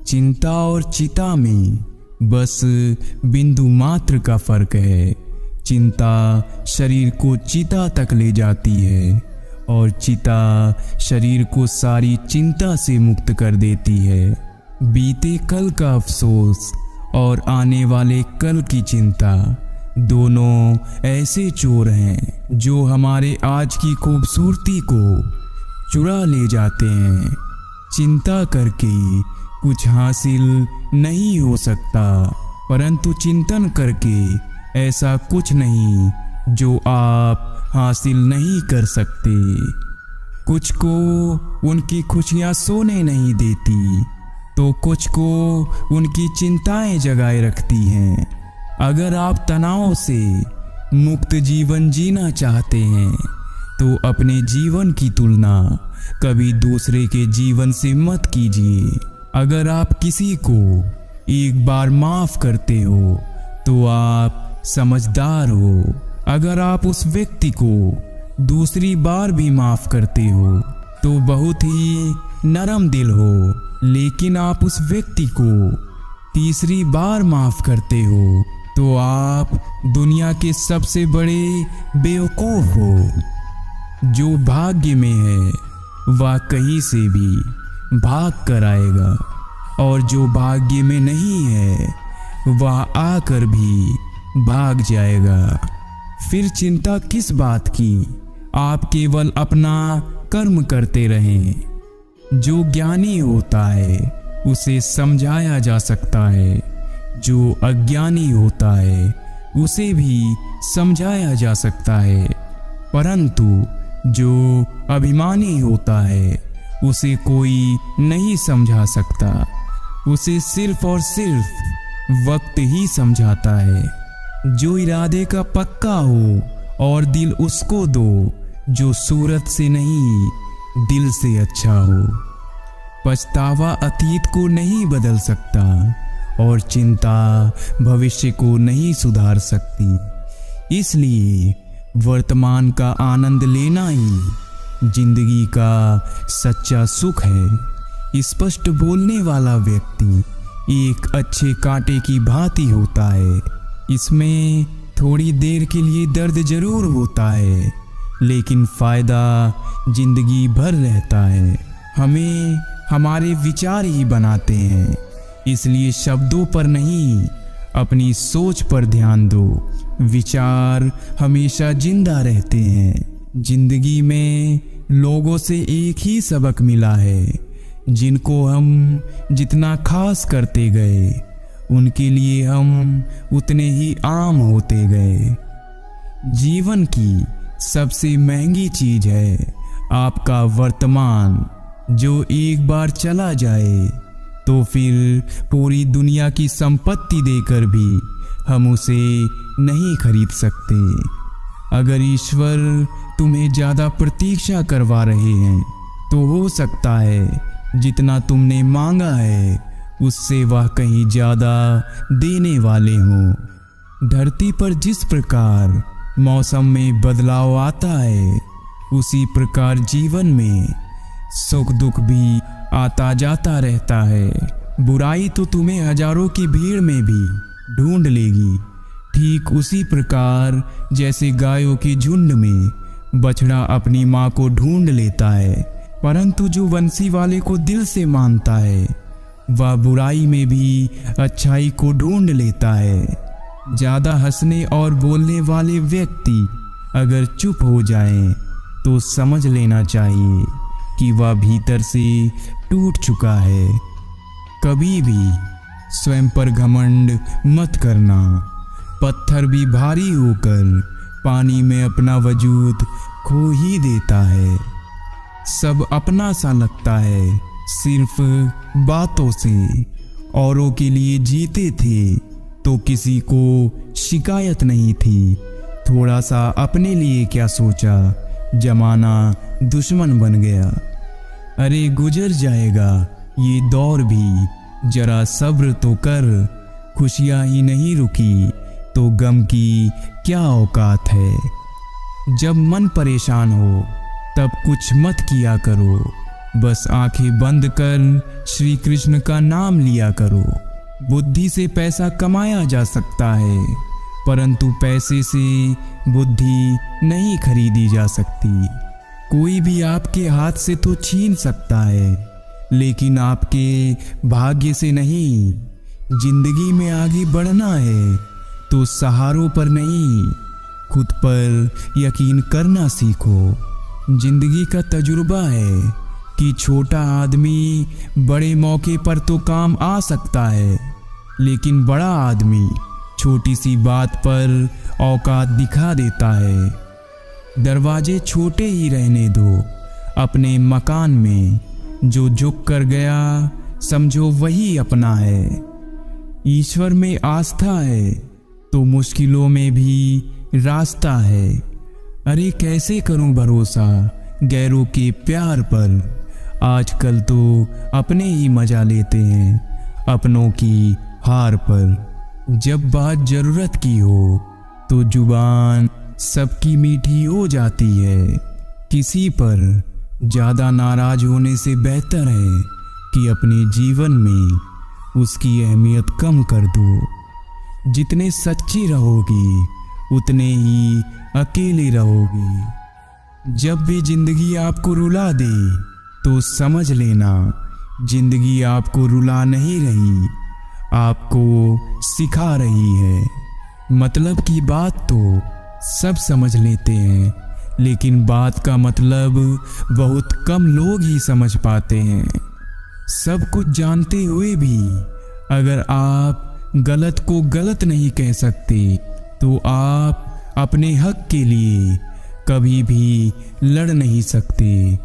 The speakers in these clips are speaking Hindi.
चिंता और चिता में बस बिंदु मात्र का फर्क है। चिंता शरीर को चिता तक ले जाती है और चिता शरीर को सारी चिंता से मुक्त कर देती है। बीते कल का अफसोस और आने वाले कल की चिंता दोनों ऐसे चोर हैं जो हमारे आज की खूबसूरती को चुरा ले जाते हैं। चिंता करके कुछ हासिल नहीं हो सकता, परंतु चिंतन करके ऐसा कुछ नहीं जो आप हासिल नहीं कर सकते। कुछ को उनकी खुशियां सोने नहीं देती तो कुछ को उनकी चिंताएं जगाए रखती हैं। अगर आप तनाव से मुक्त जीवन जीना चाहते हैं तो अपने जीवन की तुलना कभी दूसरे के जीवन से मत कीजिए। अगर आप किसी को एक बार माफ करते हो तो आप समझदार हो। अगर आप उस व्यक्ति को दूसरी बार भी माफ करते हो तो बहुत ही नरम दिल हो। लेकिन आप उस व्यक्ति को तीसरी बार माफ करते हो तो आप दुनिया के सबसे बड़े बेवकूफ हो। जो भाग्य में है वह कहीं से भी भाग कर आएगा और जो भाग्य में नहीं है वह आकर भी भाग जाएगा। फिर चिंता किस बात की? आप केवल अपना कर्म करते रहें। जो ज्ञानी होता है उसे समझाया जा सकता है, जो अज्ञानी होता है उसे भी समझाया जा सकता है, परंतु जो अभिमानी होता है उसे कोई नहीं समझा सकता। उसे सिर्फ और सिर्फ वक्त ही समझाता है। जो इरादे का पक्का हो और दिल उसको दो जो सूरत से नहीं दिल से अच्छा हो। पछतावा अतीत को नहीं बदल सकता और चिंता भविष्य को नहीं सुधार सकती। इसलिए वर्तमान का आनंद लेना ही जिंदगी का सच्चा सुख है। स्पष्ट बोलने वाला व्यक्ति एक अच्छे कांटे की भांति होता है। इसमें थोड़ी देर के लिए दर्द जरूर होता है, लेकिन फायदा जिंदगी भर रहता है। हमें हमारे विचार ही बनाते हैं, इसलिए शब्दों पर नहीं अपनी सोच पर ध्यान दो। विचार हमेशा जिंदा रहते हैं। जिंदगी में लोगों से एक ही सबक मिला है, जिनको हम जितना खास करते गए उनके लिए हम उतने ही आम होते गए। जीवन की सबसे महंगी चीज है आपका वर्तमान, जो एक बार चला जाए तो फिर पूरी दुनिया की संपत्ति देकर भी हम उसे नहीं खरीद सकते। अगर ईश्वर तुम्हें ज़्यादा प्रतीक्षा करवा रहे हैं तो हो सकता है जितना तुमने मांगा है उससे वह कहीं ज़्यादा देने वाले हों। धरती पर जिस प्रकार मौसम में बदलाव आता है उसी प्रकार जीवन में सुख दुख भी आता जाता रहता है। बुराई तो तुम्हें हजारों की भीड़ में भी ढूंढ लेगी, ठीक उसी प्रकार जैसे गायों के झुंड में बछड़ा अपनी माँ को ढूंढ लेता है। परंतु जो बंसी वाले को दिल से मानता है वह बुराई में भी अच्छाई को ढूंढ लेता है। ज़्यादा हंसने और बोलने वाले व्यक्ति अगर चुप हो जाएं तो समझ लेना चाहिए कि वह भीतर से टूट चुका है। कभी भी स्वयं पर घमंड मत करना। पत्थर भी भारी होकर पानी में अपना वजूद खो ही देता है। सब अपना सा लगता है सिर्फ बातों से। औरों के लिए जीते थे तो किसी को शिकायत नहीं थी। थोड़ा सा अपने लिए क्या सोचा, जमाना दुश्मन बन गया। अरे गुजर जाएगा ये दौर भी, जरा सब्र तो कर। खुशियाँ ही नहीं रुकी तो गम की क्या औकात है। जब मन परेशान हो तब कुछ मत किया करो, बस आंखें बंद कर श्री कृष्ण का नाम लिया करो। बुद्धि से पैसा कमाया जा सकता है, परंतु पैसे से बुद्धि नहीं खरीदी जा सकती। कोई भी आपके हाथ से तो छीन सकता है, लेकिन आपके भाग्य से नहीं। जिंदगी में आगे बढ़ना है तो सहारों पर नहीं, खुद पर यकीन करना सीखो। जिंदगी का तजुर्बा है कि छोटा आदमी बड़े मौके पर तो काम आ सकता है, लेकिन बड़ा आदमी छोटी सी बात पर औकात दिखा देता है। दरवाजे छोटे ही रहने दो अपने मकान में, जो झुक कर गया समझो वही अपना है। ईश्वर में आस्था है तो मुश्किलों में भी रास्ता है। अरे कैसे करूं भरोसा गैरों के प्यार पर, आजकल तो अपने ही मजा लेते हैं अपनों की हार पर। जब बात जरूरत की हो तो जुबान सबकी मीठी हो जाती है। किसी पर ज्यादा नाराज होने से बेहतर है कि अपने जीवन में उसकी अहमियत कम कर दो। जितने सच्ची रहोगी उतने ही अकेले रहोगी। जब भी जिंदगी आपको रुला दे तो समझ लेना जिंदगी आपको रुला नहीं रही, आपको सिखा रही है। मतलब की बात तो सब समझ लेते हैं, लेकिन बात का मतलब बहुत कम लोग ही समझ पाते हैं। सब कुछ जानते हुए भी अगर आप गलत को गलत नहीं कह सकते तो आप अपने हक के लिए कभी भी लड़ नहीं सकते।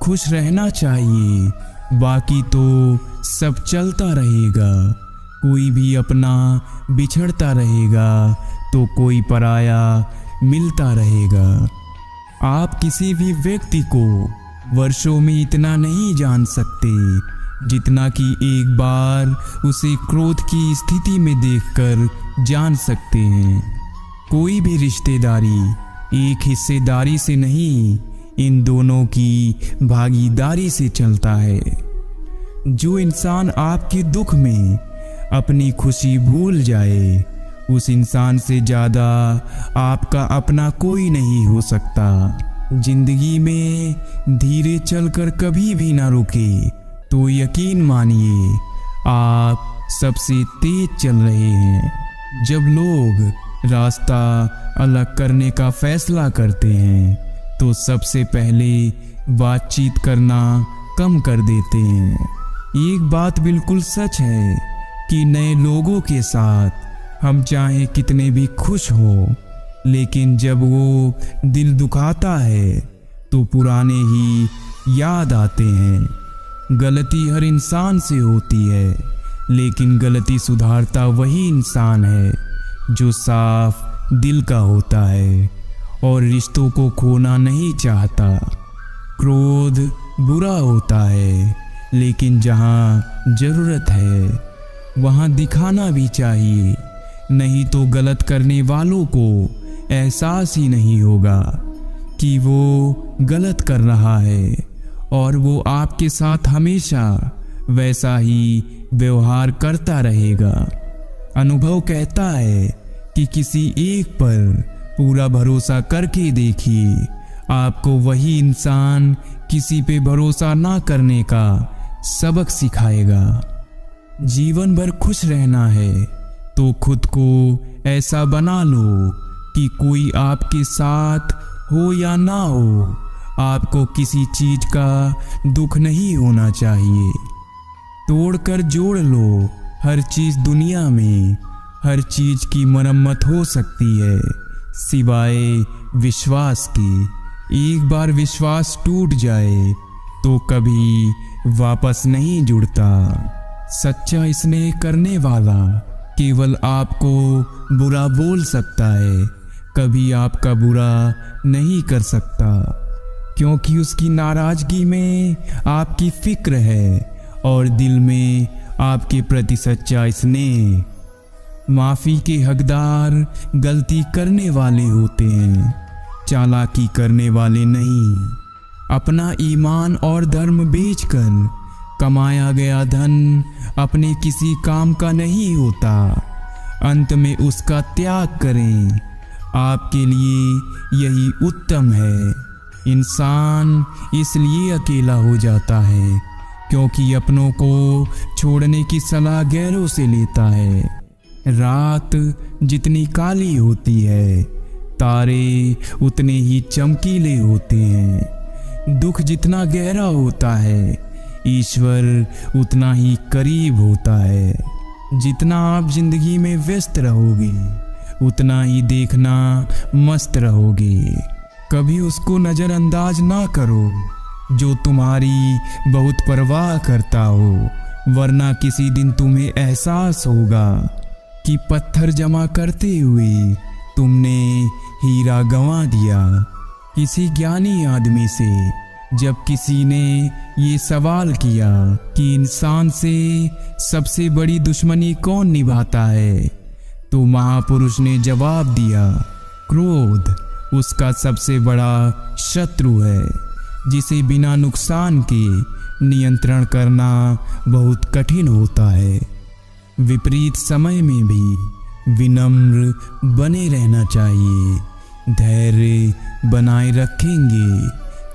खुश रहना चाहिए, बाकी तो सब चलता रहेगा। कोई भी अपना बिछड़ता रहेगा तो कोई पराया मिलता रहेगा। आप किसी भी व्यक्ति को वर्षों में इतना नहीं जान सकते जितना कि एक बार उसे क्रोध की स्थिति में देखकर जान सकते हैं। कोई भी रिश्तेदारी एक हिस्सेदारी से नहीं, इन दोनों की भागीदारी से चलता है। जो इंसान आपके दुख में अपनी खुशी भूल जाए, उस इंसान से ज़्यादा आपका अपना कोई नहीं हो सकता। जिंदगी में धीरे चलकर कभी भी ना रुके तो यकीन मानिए आप सबसे तेज चल रहे हैं। जब लोग रास्ता अलग करने का फैसला करते हैं तो सबसे पहले बातचीत करना कम कर देते हैं। एक बात बिल्कुल सच है कि नए लोगों के साथ हम चाहे कितने भी खुश हो, लेकिन जब वो दिल दुखाता है तो पुराने ही याद आते हैं। गलती हर इंसान से होती है, लेकिन गलती सुधारता वही इंसान है जो साफ दिल का होता है और रिश्तों को खोना नहीं चाहता। क्रोध बुरा होता है, लेकिन जहाँ जरूरत है वहाँ दिखाना भी चाहिए, नहीं तो गलत करने वालों को एहसास ही नहीं होगा कि वो गलत कर रहा है और वो आपके साथ हमेशा वैसा ही व्यवहार करता रहेगा। अनुभव कहता है कि किसी एक पर पूरा भरोसा करके देखिए, आपको वही इंसान किसी पे भरोसा ना करने का सबक सिखाएगा। जीवन भर खुश रहना है तो खुद को ऐसा बना लो कि कोई आपके साथ हो या ना हो, आपको किसी चीज का दुख नहीं होना चाहिए। तोड़कर जोड़ लो, हर चीज दुनिया में हर चीज की मरम्मत हो सकती है सिवाय विश्वास की। एक बार विश्वास टूट जाए तो कभी वापस नहीं जुड़ता। सच्चा स्नेह करने वाला केवल आपको बुरा बोल सकता है, कभी आपका बुरा नहीं कर सकता, क्योंकि उसकी नाराजगी में आपकी फिक्र है और दिल में आपके प्रति सच्चा स्नेह। माफ़ी के हकदार गलती करने वाले होते हैं, चालाकी करने वाले नहीं। अपना ईमान और धर्म बेचकर कमाया गया धन अपने किसी काम का नहीं होता। अंत में उसका त्याग करें, आपके लिए यही उत्तम है। इंसान इसलिए अकेला हो जाता है क्योंकि अपनों को छोड़ने की सलाह गैरों से लेता है। रात जितनी काली होती है, तारे उतने ही चमकीले होते हैं। दुख जितना गहरा होता है, ईश्वर उतना ही करीब होता है। जितना आप जिंदगी में व्यस्त रहोगे, उतना ही देखना मस्त रहोगे। कभी उसको नज़रअंदाज ना करो जो तुम्हारी बहुत परवाह करता हो, वरना किसी दिन तुम्हें एहसास होगा कि पत्थर जमा करते हुए तुमने हीरा गंवा दिया। किसी ज्ञानी आदमी से जब किसी ने ये सवाल किया कि इंसान से सबसे बड़ी दुश्मनी कौन निभाता है, तो महापुरुष ने जवाब दिया, क्रोध उसका सबसे बड़ा शत्रु है, जिसे बिना नुकसान के नियंत्रण करना बहुत कठिन होता है। विपरीत समय में भी विनम्र बने रहना चाहिए। धैर्य बनाए रखेंगे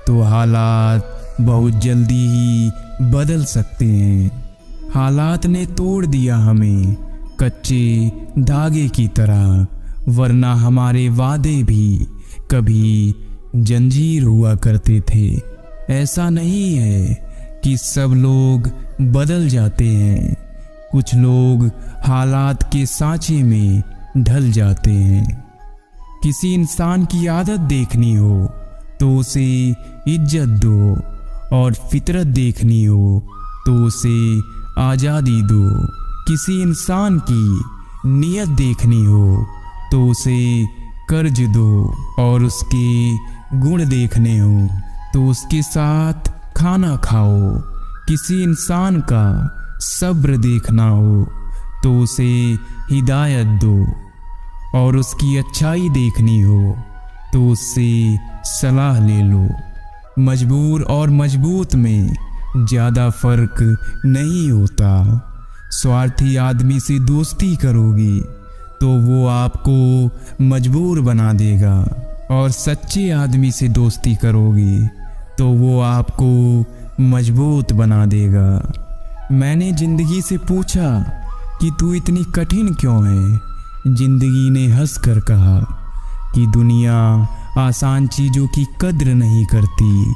तो हालात बहुत जल्दी ही बदल सकते हैं। हालात ने तोड़ दिया हमें कच्चे धागे की तरह, वरना हमारे वादे भी कभी जंजीर हुआ करते थे। ऐसा नहीं है कि सब लोग बदल जाते हैं, कुछ लोग हालात के सांचे में ढल जाते हैं। किसी इंसान की आदत देखनी हो तो उसे इज्जत दो, और फितरत देखनी हो तो उसे आज़ादी दो। किसी इंसान की नीयत देखनी हो तो उसे कर्ज दो, और उसके गुण देखने हो तो उसके साथ खाना खाओ। किसी इंसान का सब्र देखना हो तो उसे हिदायत दो, और उसकी अच्छाई देखनी हो तो उससे सलाह ले लो। मजबूर और मजबूत में ज़्यादा फर्क नहीं होता। स्वार्थी आदमी से दोस्ती करोगी तो वो आपको मजबूर बना देगा, और सच्चे आदमी से दोस्ती करोगी तो वो आपको मजबूत बना देगा। मैंने जिंदगी से पूछा कि तू इतनी कठिन क्यों है। जिंदगी ने हंस कर कहा कि दुनिया आसान चीज़ों की कद्र नहीं करती।